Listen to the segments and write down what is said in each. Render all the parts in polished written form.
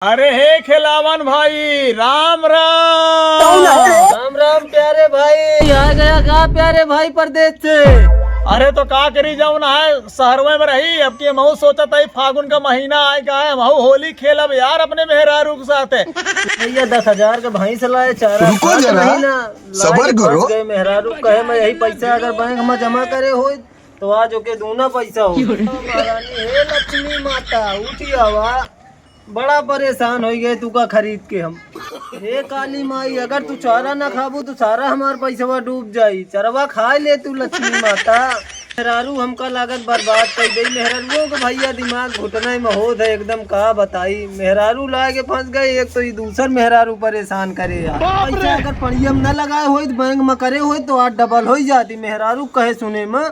अरे हे खिलावन भाई, राम राम। राम राम प्यारे भाई। आ गया का प्यारे भाई परदेश से। अरे तो का करी जाऊन है, शहरवे में रही। अब की महू सोचा था फागुन का महीना आएगा है, महू होली खेलब यार अपने मेहरारू के साथ। भैया 10,000 का भैंस लाए, चारा रुको जरा, सबर करो। गए मेहरारू कहे मैं यही पैसा अगर बैंक में जमा करे हो तो आज ओके दूना पैसा हो। महारानी हे लक्ष्मी माता उठी आवा, बड़ा परेशान हो गए तू का खरीद के हम। हे काली माई, अगर तू चारा ना खाबू तो सारा हमार पैसा डूब जाई। चरवा खा ले तू लक्ष्मी माता। मेहरारू हमका लागत बर्बाद कर गई। मेहरारू को भैया दिमाग घुटना में होत है एकदम, का बताई। मेहरारू ला के फंस गए, एक तो ये दूसर मेहरारू परेशान करे यार। पैसा अगर पड़ियम न लगाए हो बैंक में करे हो तो आज डबल हो जाती। मेहरारू कहे सुने में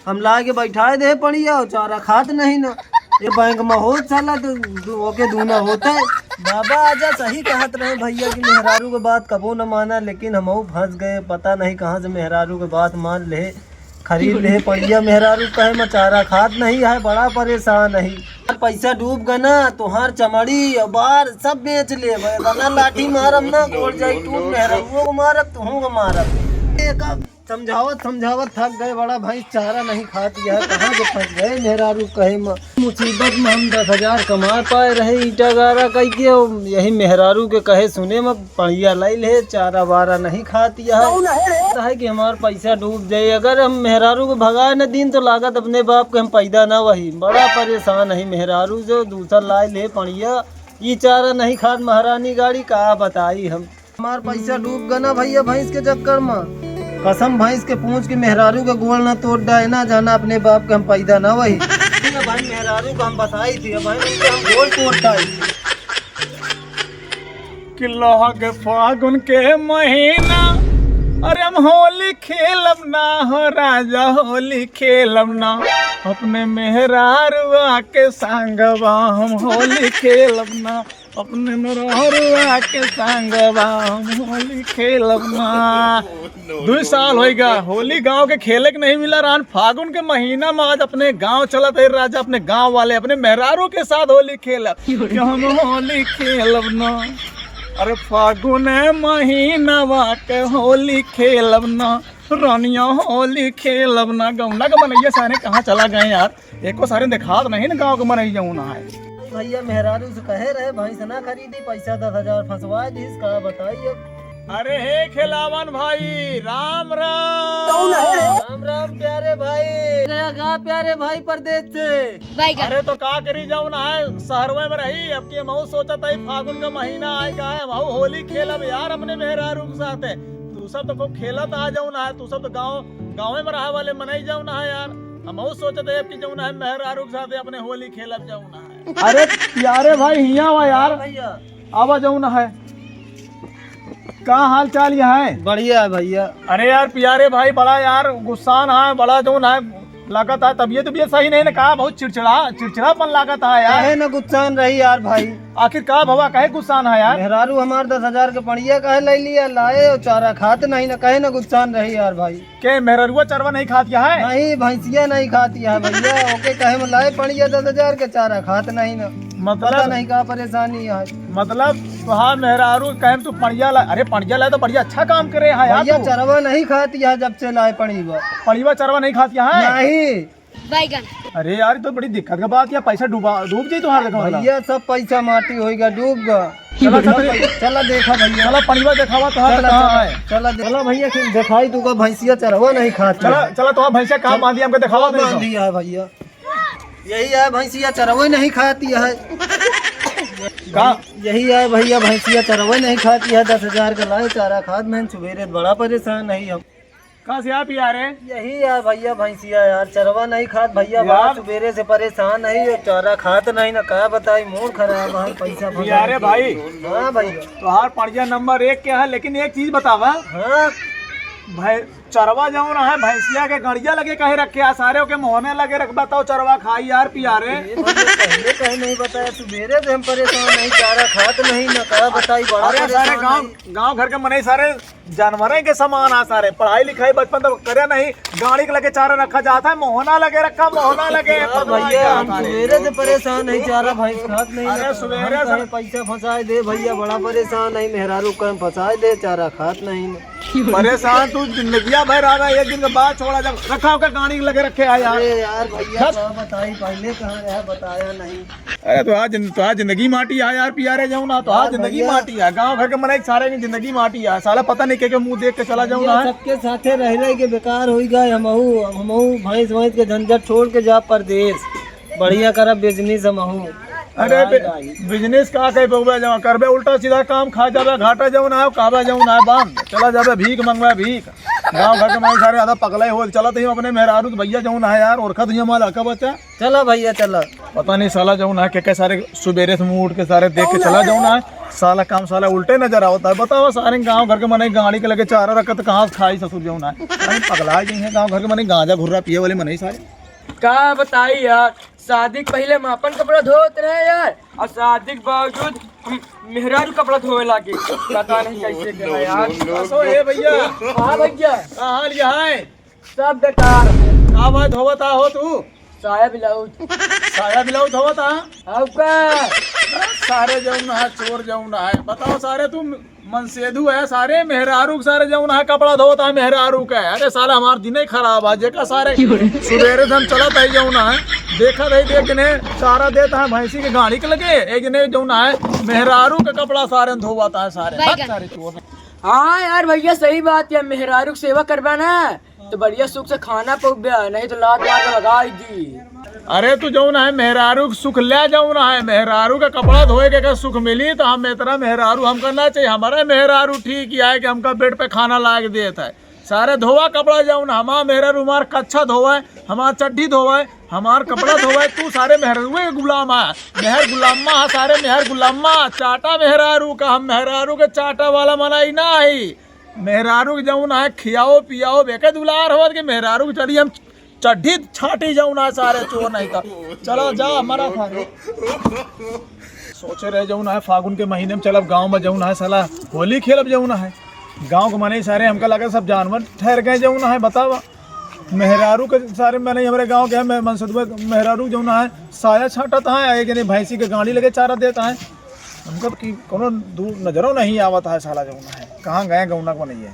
हम ला के बैठाए दे पड़िया और चारा खात नहीं ना। ये बैंक में हो साला तो ओके दूना होता है। बाबा आजा, सही कहत रहे भैया की मेहरारू के बात कबो न माना, लेकिन हम फंस गए। पता नहीं कहाँ से मेहरारू के बात मान ले, खरीद ले पड़िया। मेहरारू कहे मैं चारा खात नहीं है, बड़ा परेशान है। पैसा डूब गया ना, तुहार चमड़ी और बार सब बेच ले। बना लाठी मारब ना गोड़ जाई टूट। मेहरारू को मारब तुहू को मारब। समझावत थक गए। बड़ा भाई चारा नहीं खाती है, कहाँ से फंस गए। मेहरारू कहे मुसीबत में हम 10,000 कमा पाए रहे ईटा गारा कह के। यही मेहरारू के कहे सुने में पढ़िया लाई ले, चारा वारा नहीं खाती है कि हमार पैसा डूब जाए। अगर हम मेहरारू को भगाए न दिन तो लागत अपने बाप के हम पैदा ना वही। बड़ा परेशान है मेहरारू, जो दूसरा लाई ले पढ़िया ये चारा नहीं खात। महारानी गाड़ी का बताई हम, हमार पैसा डूब गया ना भैया भैंस के चक्कर में। कसम भैंस के पूंछ के मेहरारू का गोल ना तोड़ डाए ना जाना अपने बाप के हम पैदा ना वही। भाई मेहरारू को हम बताई थी भाई हम गोल तोड़ डाए। कि फागुन के महीना, अरे हम होली खेलब ना हो राजा, होली खेलब ना अपने मेहरारुआ के संगवा। हम होली खेलब ना अपने मेहरारुआ के संगवा, हम होली खेलब ना। 2 साल हो गया होली गांव के खेले के नहीं मिला रान। फागुन के महीना में आज अपने गांव चला थे राजा, अपने गांव वाले अपने मेहरारू के साथ होली खेलब। हम होली खेलब ना, अरे फागुन महीना के होली खेलब ना, रानिया होली खेलब ना। गौना का मनैया सारे कहाँ चला गए यार, एको सारे दिखात नहीं ना गाँव के मनैया है। भैया मेहरारू से कहे रहे भैंस ना खरीदी, पैसा 10,000 फंसवा दी, इसका बताइए। अरे हे खिलावन भाई, राम राम। राम राम प्यारे भाई। गया का प्यारे भाई परदेश से। अरे तो का करी जाऊन है, शहरवे में रही। अब की महू सोचा था फागुन का महीना आएगा है, महू होली खेलब यार अपने मेहरारू के साथ। तू सब तो खूब खेलत आ जाऊन है, तू सब तो गाँव में रहा वाले मनाई जाऊन है यार। हम सोचते थे कि जाऊन है मेहरारू के साथ अपने होली खेलब जाऊन है। अरे प्यारे भाई हिया हुआ यार, भैया आवा जाऊन है। का हाल चाल यहाँ है? बढ़िया है भैया। अरे यार प्यारे भाई बड़ा यार गुस्सान है, बड़ा जो है लागत है। तबीयत सही नहीं ना, कहा बहुत चिड़चिड़ापन लागत है यार। कहे ना गुस्सान रही यार भाई। आखिर का भवा कहे गुस्सान है यार? मेहरारू हमार 10,000 के पड़िया कहे ले लिया, लाए और चारा खाते नहीं ना, कहे ना गुस्सान रही यार भाई। के मेहरुआ चरवा नहीं खाती है? नहीं भैंसिया नहीं खाती है भैया। ओके कहे में लाए पड़िया 10,000 के, चारा खाते नहीं ना। मतलब नहीं का परेशानी है। मतलब तुहार मेहरारू कहे तू पड़िया ला। अरे पड़िया लाए तो बढ़िया अच्छा काम करे है यार। भैया चरवा नहीं खाती है जब से लाए पड़िया चरवा नहीं खाती है? नहीं। अरे यार तो बड़ी दिक्कत का बात है, पैसा डूब जाये तुम्हारे। भैया सब पैसा माटी होगा, डूब गया। चला देखा भैया, चला पड़िया देखावा चला भैया दिखाई तू का भैंसिया चरवा नहीं खाती। चला तो भैंसिया कहाँ बांधी हमको दिखावा दिया है भैया। यही है भैंसिया चरवा नहीं खाती है। यही है भैया भैंसिया चरवा नहीं खाती है। 10,000 का लाए चारा खाद में सुबेरे बड़ा परेशान नहीं हम। कहाँ से आप यार? यही है भैया भैंसिया यार चरवा नहीं खात भैया, बड़ा सुबेरे से परेशान नहीं और चारा खात नहीं ना, क्या बताई मूड खराब है। पैसा यारे भाई। हाँ भैया तुहार पड़िया नंबर 1 क्या है, लेकिन एक चीज बतावा। हाँ भाई चरवा जाऊन है भैंसिया के गड़िया लगे कहे रखे, सारे के मोहने लगे रख बताओ चरवा खाई यार पियारे। पहले कहीं नहीं बताया, सुबेरे से हम परेशान नहीं, चारा खात नहीं ना, क्या बताई। बड़ा सारे गाँव घर के मने सारे जानवर के समान आ सारे। पढ़ाई लिखाई बचपन तक करे नहीं, गाड़ी के लगे चारा रखा जाता है, मोहना लगे रखा, मोहना लगे। भैया हम सवेरे से परेशान नहीं, चारा भैंस खात नहीं। अरे सवेरे से पैसा फंसाए दे भैया, बड़ा परेशान नहीं, मेहरारू कम फंसाए दे, चारा खात नहीं। परेशान तू जिंदगिया भर आ गया, एक दिन के बाद छोड़ा जब रखा होकर गाड़ी के लगे रखे आ यार। अरे यार भैया बताई पहले कहाँ है, बताया नहीं। अरे तो आज जिंदगी माटी है यार, पियारे जाऊँ ना तो आज जिंदगी माटी है। गांव घर के मने सारे की जिंदगी माटी है, साला पता नहीं के मुंह देख के चला जाऊँ ना। सबके साथे रह के बेकार हो गए। हमहू भैंस वैंस के झंझट छोड़ के जा परदेश, बढ़िया करब बिजनेस हमहू। अरे बिजनेस का कहे बहुबे जमा करबे, उल्टा सीधा काम खा जाबे, घाटा जाऊँ ना काबा जाऊँ ना बंद चला जाबे, भीख मंगवा भीख। गांव घर के माई सारे आधा पगला हो चला तो अपने मेहरारू तो भैया जाऊँ ना यार, और खत हमारा का बच्चा चला भैया चला। पता नहीं साला जाऊँ ना के सारे सुबेरे से मुंह उठ के सारे देख के चला जाऊँ ना, साला काम साला उल्टे नजर आवता है। बताओ सारे गांव घर के मने गाड़ी के लगे चारा रखा तो कहाँ खाई ससुर जाऊँ ना, पगला गई है। गांव घर के मने गांजा घुर्रा पिए वाले मने सारे का बताई यार, शादी के पहले हम अपन कपड़ा धोते रहे यार, और शादी के बावजूद हम मेहरारू कपड़ा धोए लागे, पता नहीं कैसे क्या यार। असो ए भैया, हाँ भैया का हाल यहाँ है? सब बेकार, का बात धोवता हो तू? साया ब्लाउज साया ब्लाउज धोवता? आपका सारे जाऊँ ना है, चोर जाऊँ ना है। बताओ सारे तुम मनसेधु है, सारे मेहरारू के सारे जाऊँ ना है, कपड़ा धोता है मेहरारू का। अरे साला हमार दिन ही खराब है, जेका सारे सुबेरे से हम चलत है जाऊँ ना है, देखा नहीं देख ने चारा देता है भैंसी के गाड़ी के लगे, एक ने जाऊँ ना है मेहरारू का कपड़ा सारे धोवाता है सारे चोर। हाँ यार भैया सही बात है, मेहरारू की सेवा करवा ना तो बढ़िया सुख से खाना पक, नहीं तो लात मार के लगा दी। अरे तू जाऊँ ना है मेहरारू के सुख ले जाऊँ ना है, मेहरारू का कपड़ा धोए के सुख मिली तो हम इतना मेहरारू हम करना चाहिए। हमारा मेहरारू ठीक ही है कि हमका बेड पे खाना ला के देता है, सारे धोवा कपड़ा जाऊँ ना, हमारा मेहरारू हमार कच्छा धोवा है, हमार चड्ढी धोवा है, हमार कपड़ा धोवा है। तू सारे मेहरारू के गुलाम है, मेहर गुलामा है, सारे मेहर गुलामा चाटा मेहरारू का। हम मेहरारू के चाटा वाला मनाई ना है, मेहरारू के जाऊँ ना है खियाओ पियाओ बेके दुलार हो के मेहरारू के चढ़ी हम चड्ढी छाटी जाऊँ ना सारे चोर नहीं था। चलो जा हमारा था सोचे रहे जाऊँ ना है फागुन के महीने में चलब गांव में जाऊँ ना है, साला होली खेलब जाऊँ ना है। गांव के मने सारे हमका लगा सब जानवर ठहर गए जाऊँ ना है। बतावा मेहरारू के सारे मैंने हमारे गांव के मैं मनसदुआ मेहरारू जाऊँ ना है साया छाटता है, एक नहीं भैंसी के गाड़ी लगे चारा देता है। हमको कि कोनो दूर नजरों नहीं आवता है साला जाऊँ ना है, कहाँ गए गौना को नहीं है।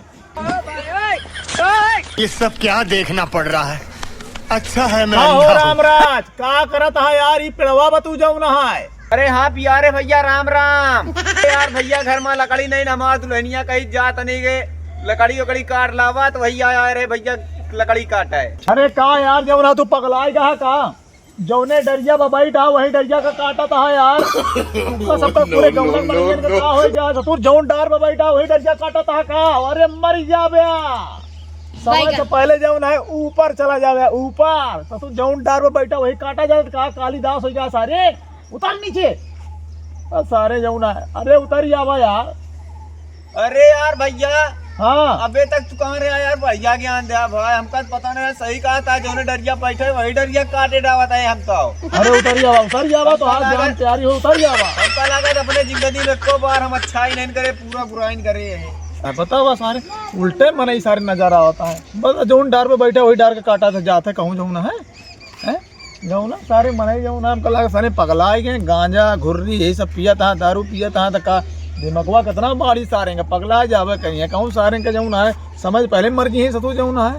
ये सब क्या देखना पड़ रहा है? अच्छा है मैं हाँ हो अंधा हूँ। रामराज का करत है यार, ये पेड़वा बतू जाऊँ ना है। अरे हाँ पियारे भैया राम राम। यार भैया घर में लकड़ी नहीं ना, हमार दुल्हनिया कहीं जात नहीं गए, लकड़ी उकड़ी काट लावा तो भैया आया रे भैया लकड़ी काटा है। अरे का यार जाऊँ ना तू पगलाई का का जौने डरिया बैठा वही डरिया का काटा था यार। तुमका सब तक पूरे गौना में का हो जा, तू जौन डार में बैठा वही डरिया काटा था का। अरे मर जाबे, समय से पहले जाऊँ ना ऊपर चला जावे ऊपर, तो तू जौन डार में बैठा वही काटा जा का कालीदास हो जा। सारे उतर नीचे सारे जाऊँ ना, अरे उतर जावा यार। अरे यार भैया हाँ अबे तक तू कहाँ रहा यार, बढ़िया ज्ञान दिया भाई, हमका पता नहीं सही कहा था, जो डरिया बैठे वही डरिया काटे डावत है हम तो। अरे उतर जावा तो हाथ जान तैयारी हो, उतर जावा। हमका लगा अपने जिंदगी में को बार हम अच्छा ही नहीं करे, पूरा बुरा ही करे है। बताओ सारे उल्टे मन ही सारे नजारा होता है। बस जौन डार पे बैठे वही डार के काटा था जाते कहूँ जाऊँ ना है जाऊँ ना सारे मन ही जाऊँ ना। हमको लगा सारे पगला गए, गांजा घुर्री यही सब पिया था, दारू पिया था, तो का दिमागवा कितना बाड़ी सारे पगला जावे कहीं कहूँ सारे के जाऊँ ना है। समझ पहले मर गई है सतू जाऊँ ना है।